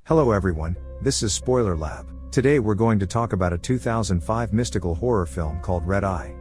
Hello everyone, this is Spoiler Lab. Today we're going to talk about a 2005 mystical horror film called Red Eye.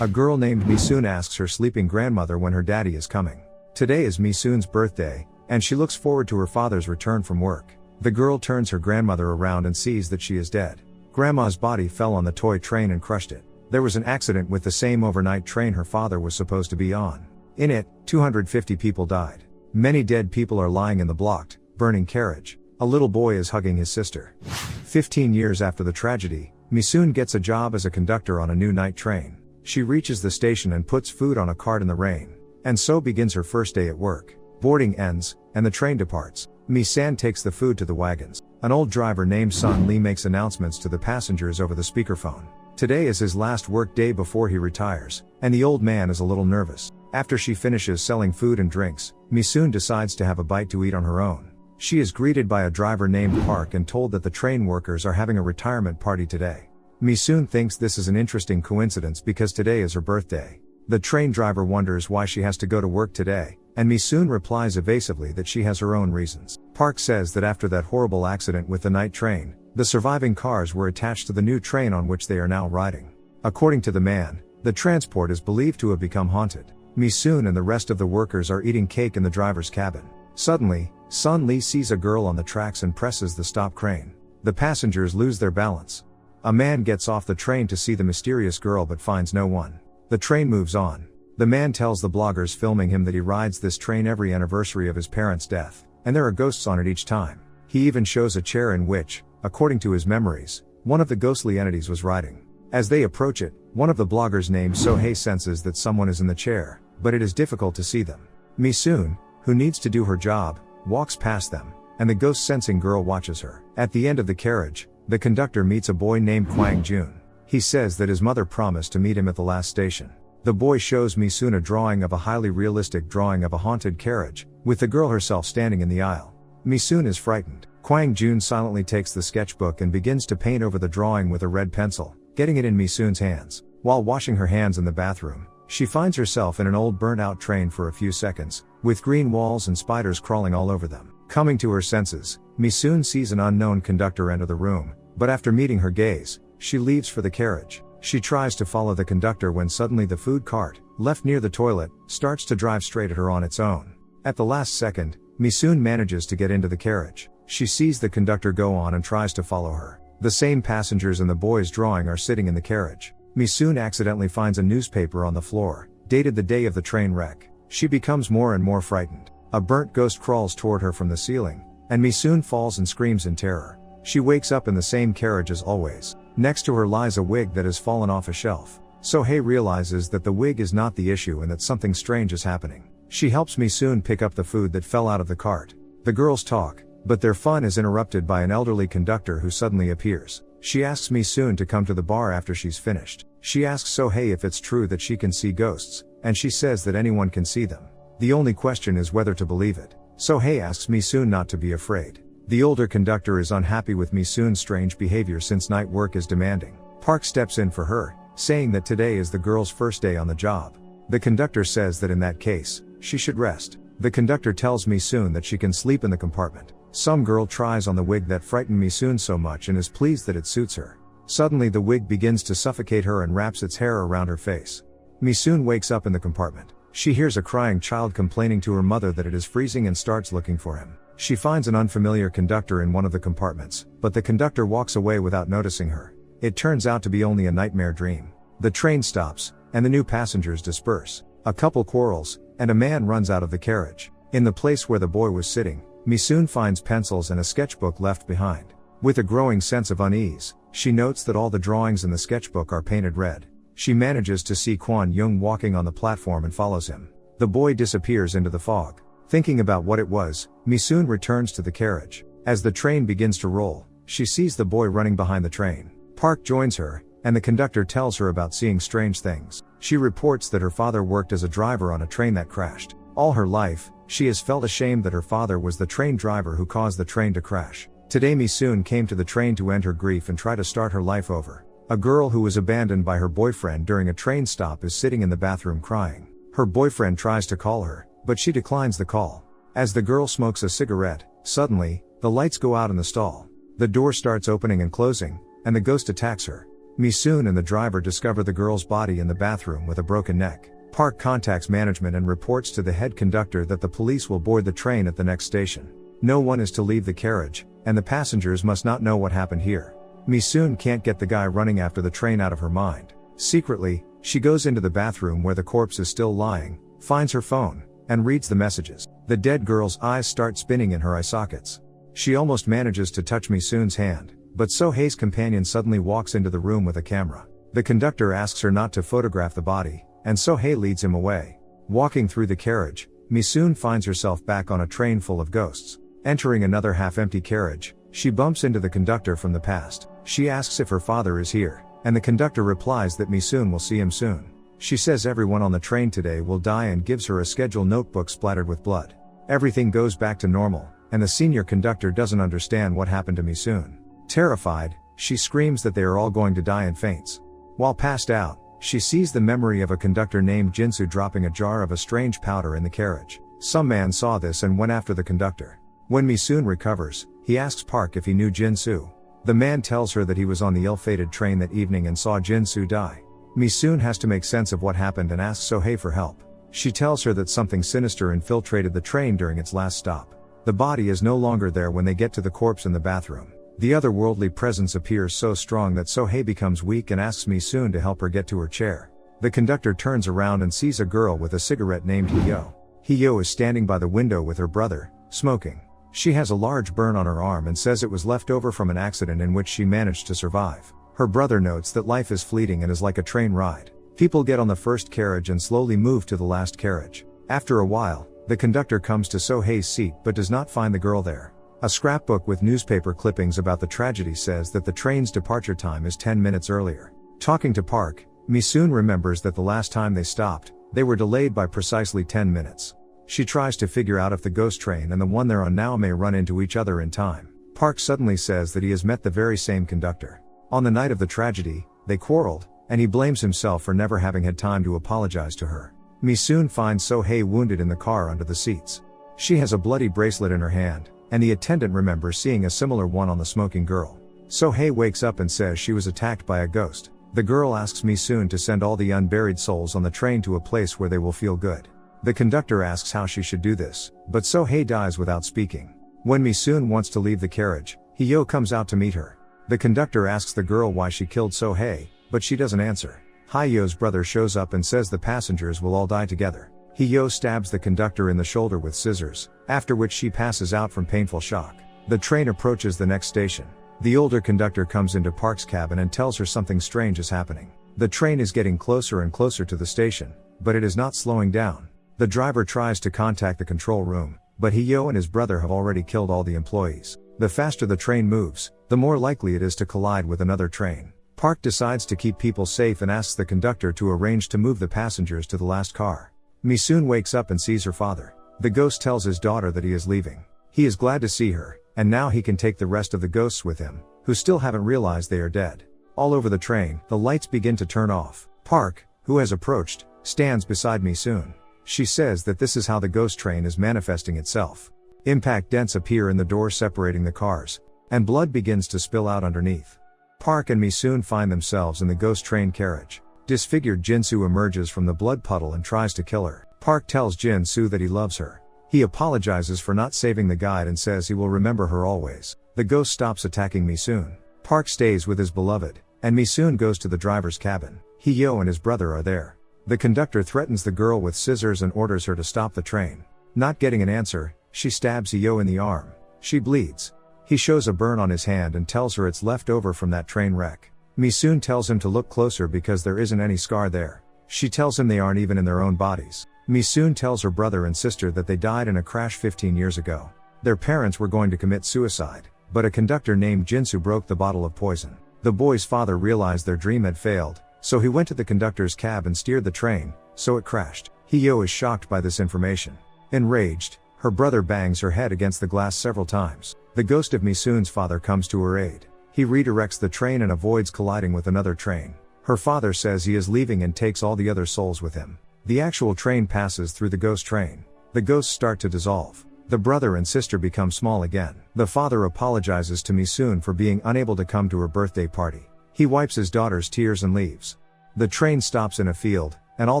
A girl named Misoon asks her sleeping grandmother when her daddy is coming. Today is Misoon's birthday, and she looks forward to her father's return from work. The girl turns her grandmother around and sees that she is dead. Grandma's body fell on the toy train and crushed it. There was an accident with the same overnight train her father was supposed to be on. In it, 250 people died. Many dead people are lying in the blocked, burning carriage. A little boy is hugging his sister. 15 years after the tragedy, Misoon gets a job as a conductor on a new night train. She reaches the station and puts food on a cart in the rain. And so begins her first day at work. Boarding ends, and the train departs. Misoon takes the food to the wagons. An old driver named Sun Lee makes announcements to the passengers over the speakerphone. Today is his last work day before he retires, and the old man is a little nervous. After she finishes selling food and drinks, Misoon decides to have a bite to eat on her own. She is greeted by a driver named Park and told that the train workers are having a retirement party today. Misoon thinks this is an interesting coincidence because today is her birthday. The train driver wonders why she has to go to work today, and Misoon replies evasively that she has her own reasons. Park says that after that horrible accident with the night train, the surviving cars were attached to the new train on which they are now riding. According to the man, the transport is believed to have become haunted. Misoon and the rest of the workers are eating cake in the driver's cabin. Suddenly, Sun Lee sees a girl on the tracks and presses the stop crane. The passengers lose their balance. A man gets off the train to see the mysterious girl but finds no one. The train moves on. The man tells the bloggers filming him that he rides this train every anniversary of his parents' death, and there are ghosts on it each time. He even shows a chair in which, according to his memories, one of the ghostly entities was riding. As they approach it, one of the bloggers named Sohei senses that someone is in the chair, but it is difficult to see them. Misoon, who needs to do her job, walks past them, and the ghost-sensing girl watches her. At the end of the carriage, the conductor meets a boy named Kwang Jun. He says that his mother promised to meet him at the last station. The boy shows Misoon a drawing of a highly realistic drawing of a haunted carriage, with the girl herself standing in the aisle. Misoon is frightened. Kwang Jun silently takes the sketchbook and begins to paint over the drawing with a red pencil, getting it in Misoon's hands. While washing her hands in the bathroom, she finds herself in an old burnt-out train for a few seconds, with green walls and spiders crawling all over them. Coming to her senses, Misoon sees an unknown conductor enter the room, but after meeting her gaze, she leaves for the carriage. She tries to follow the conductor when suddenly the food cart, left near the toilet, starts to drive straight at her on its own. At the last second, Misoon manages to get into the carriage. She sees the conductor go on and tries to follow her. The same passengers in the boy's drawing are sitting in the carriage. Misoon accidentally finds a newspaper on the floor, dated the day of the train wreck. She becomes more and more frightened. A burnt ghost crawls toward her from the ceiling, and Misoon falls and screams in terror. She wakes up in the same carriage as always. Next to her lies a wig that has fallen off a shelf. Sohei realizes that the wig is not the issue and that something strange is happening. She helps Misoon pick up the food that fell out of the cart. The girls talk, but their fun is interrupted by an elderly conductor who suddenly appears. She asks Misoon to come to the bar after she's finished. She asks Sohei if it's true that she can see ghosts, and she says that anyone can see them. The only question is whether to believe it. Sohei asks Misoon not to be afraid. The older conductor is unhappy with Misoon's strange behavior since night work is demanding. Park steps in for her, saying that today is the girl's first day on the job. The conductor says that in that case, she should rest. The conductor tells Misoon that she can sleep in the compartment. Some girl tries on the wig that frightened Misoon so much and is pleased that it suits her. Suddenly the wig begins to suffocate her and wraps its hair around her face. Misoon wakes up in the compartment. She hears a crying child complaining to her mother that it is freezing and starts looking for him. She finds an unfamiliar conductor in one of the compartments, but the conductor walks away without noticing her. It turns out to be only a nightmare dream. The train stops, and the new passengers disperse. A couple quarrels, and a man runs out of the carriage. In the place where the boy was sitting, Misoon finds pencils and a sketchbook left behind. With a growing sense of unease, she notes that all the drawings in the sketchbook are painted red. She manages to see Kwon Young walking on the platform and follows him. The boy disappears into the fog. Thinking about what it was, Misoon returns to the carriage. As the train begins to roll, she sees the boy running behind the train. Park joins her, and the conductor tells her about seeing strange things. She reports that her father worked as a driver on a train that crashed. All her life, she has felt ashamed that her father was the train driver who caused the train to crash. Today Misoon came to the train to end her grief and try to start her life over. A girl who was abandoned by her boyfriend during a train stop is sitting in the bathroom crying. Her boyfriend tries to call her, but she declines the call. As the girl smokes a cigarette, suddenly, The lights go out in the stall. The door starts opening and closing, and the ghost attacks her. Mi-soon and the driver discover the girl's body in the bathroom with a broken neck. Park contacts management and reports to the head conductor that the police will board the train at the next station. No one is to leave the carriage, and the passengers must not know what happened here. Mi-soon can't get the guy running after the train out of her mind. Secretly, she goes into the bathroom where the corpse is still lying, finds her phone, and reads the messages. The dead girl's eyes start spinning in her eye sockets. She almost manages to touch Mi-soon's hand, but So-hae's companion suddenly walks into the room with a camera. The conductor asks her not to photograph the body, and So-hae leads him away. Walking through the carriage, Mi-soon finds herself back on a train full of ghosts. Entering another half-empty carriage, she bumps into the conductor from the past. She asks if her father is here, and the conductor replies that Mi-soon will see him soon. She says everyone on the train today will die and gives her a schedule notebook splattered with blood. Everything goes back to normal, and the senior conductor doesn't understand what happened to Mi-soon. Terrified, she screams that they are all going to die and faints. While passed out, she sees the memory of a conductor named Jinsu dropping a jar of a strange powder in the carriage. Some man saw this and went after the conductor. When Mi-soon recovers, he asks Park if he knew Jinsu. The man tells her that he was on the ill-fated train that evening and saw Jinsu die. Mi-soon has to make sense of what happened and asks So-hae for help. She tells her that something sinister infiltrated the train during its last stop. The body is no longer there when they get to the corpse in the bathroom. The otherworldly presence appears so strong that So-hae becomes weak and asks Mi-soon to help her get to her chair. The conductor turns around and sees a girl with a cigarette named Hyo. Hyo is standing by the window with her brother, smoking. She has a large burn on her arm and says it was left over from an accident in which she managed to survive. Her brother notes that life is fleeting and is like a train ride. People get on the first carriage and slowly move to the last carriage. After a while, the conductor comes to So-hae's seat but does not find the girl there. A scrapbook with newspaper clippings about the tragedy says that the train's departure time is 10 minutes earlier. Talking to Park, Mi-soon remembers that the last time they stopped, they were delayed by precisely 10 minutes. She tries to figure out if the ghost train and the one they're on now may run into each other in time. Park suddenly says that he has met the very same conductor. On the night of the tragedy, they quarreled, and he blames himself for never having had time to apologize to her. Mi-soon finds So-hae wounded in the car under the seats. She has a bloody bracelet in her hand, and the attendant remembers seeing a similar one on the smoking girl. So-hae wakes up and says she was attacked by a ghost. The girl asks Mi-soon to send all the unburied souls on the train to a place where they will feel good. The conductor asks how she should do this, but So-hae dies without speaking. When Mi-soon wants to leave the carriage, Hyo comes out to meet her. The conductor asks the girl why she killed So-hae, but she doesn't answer. Hyo's brother shows up and says the passengers will all die together. Hyo stabs the conductor in the shoulder with scissors, after which she passes out from painful shock. The train approaches the next station. The older conductor comes into Park's cabin and tells her something strange is happening. The train is getting closer and closer to the station, but it is not slowing down. The driver tries to contact the control room, but Hyo and his brother have already killed all the employees. The faster the train moves, the more likely it is to collide with another train. Park decides to keep people safe and asks the conductor to arrange to move the passengers to the last car. Mi-soon wakes up and sees her father. The ghost tells his daughter that he is leaving. He is glad to see her, and now he can take the rest of the ghosts with him, who still haven't realized they are dead. All over the train, the lights begin to turn off. Park, who has approached, stands beside Mi-soon. She says that this is how the ghost train is manifesting itself. Impact dents appear in the door separating the cars, and blood begins to spill out underneath. Park and Mi-soon find themselves in the ghost train carriage. Disfigured Jinsu emerges from the blood puddle and tries to kill her. Park tells Jinsu that he loves her. He apologizes for not saving the guide and says he will remember her always. The ghost stops attacking Mi-soon. Park stays with his beloved, and Mi-soon goes to the driver's cabin. Hyo and his brother are there. The conductor threatens the girl with scissors and orders her to stop the train. Not getting an answer, she stabs Hyo in the arm. She bleeds. He shows a burn on his hand and tells her it's left over from that train wreck. Mi-soon tells him to look closer because there isn't any scar there. She tells him they aren't even in their own bodies. Mi-soon tells her brother and sister that they died in a crash 15 years ago. Their parents were going to commit suicide, but a conductor named Jinsu broke the bottle of poison. The boy's father realized their dream had failed, so he went to the conductor's cab and steered the train, so it crashed. Hyo is shocked by this information. Enraged, her brother bangs her head against the glass several times. The ghost of Mi-soon's father comes to her aid. He redirects the train and avoids colliding with another train. Her father says he is leaving and takes all the other souls with him. The actual train passes through the ghost train. The ghosts start to dissolve. The brother and sister become small again. The father apologizes to Misoon for being unable to come to her birthday party. He wipes his daughter's tears and leaves. The train stops in a field, and all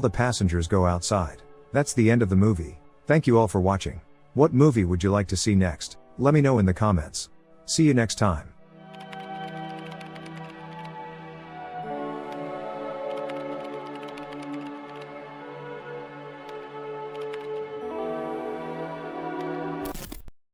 the passengers go outside. That's the end of the movie. Thank you all for watching. What movie would you like to see next? Let me know in the comments. See you next time.